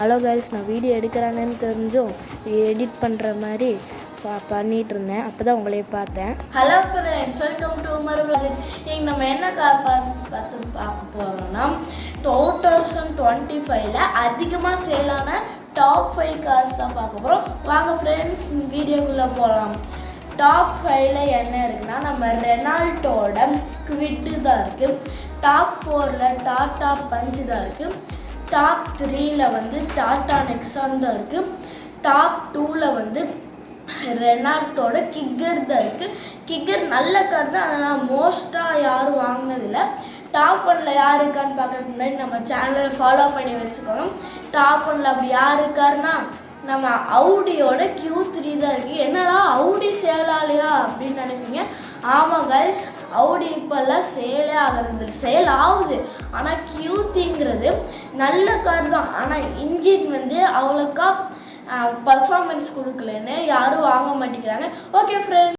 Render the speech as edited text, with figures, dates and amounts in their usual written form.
Hello guys, நான் video எடுக்கிறானேன்னு தெரிஞ்சும் edit பண்ணுற மாதிரி பண்ணிகிட்டு இருந்தேன். அப்போ தான் உங்களையே பார்த்தேன். ஹலோ ஃப்ரெண்ட்ஸ், வெல்கம் டு மறுபடியும். இங்கே நம்ம என்ன கார் பார்த்து பார்க்க போகிறோம்னா 2025 அதிகமாக சேலான டாப் 5 கார்ஸ் தான் பார்க்க போகிறோம். வாங்க ஃப்ரெண்ட்ஸ், வீடியோக்குள்ளே போகலாம். டாப் 5ல் என்ன இருக்குன்னா, நம்ம ரெனால்ட்டோட குவிட்டு தான் இருக்குது. டாப் 4ல் டாடா பஞ்ச் தான் இருக்குது. டாப் 3ல் வந்து டாடா நெக்ஸான் தான் இருக்குது. டாப் 2ல் ரெனால்ட்டோட கிக்கர் தான் இருக்குது. கிக்கர் நல்ல கார் தான், ஆனால் மோஸ்ட்டாக யாரும் வாங்கினதில்லை. டாப் 1ல் யார் இருக்கான்னு பார்க்கறதுக்கு முன்னாடி நம்ம சேனலை ஃபாலோ பண்ணி வச்சுக்கணும். டாப் 1ல் அப்படி யார் இருக்காருன்னா, நம்ம அவுடியோட Q3 தான் இருக்குது. என்னடா அவுடி சேலாலையா அப்படின்னு நினைப்பீங்க. ஆமாம் கைஸ், அவுடி இப்போல்லாம் சேலே ஆகிறது, சேல் ஆகுது. ஆனால் Q3ங்கிறது நல்ல கார் தான், ஆனால் இன்ஜின் அவ்வளோக்கா பர்ஃபார்மன்ஸ் கொடுக்கலன்னு யாரும் வாங்க மாட்டேங்கிறாங்க. Okay friends.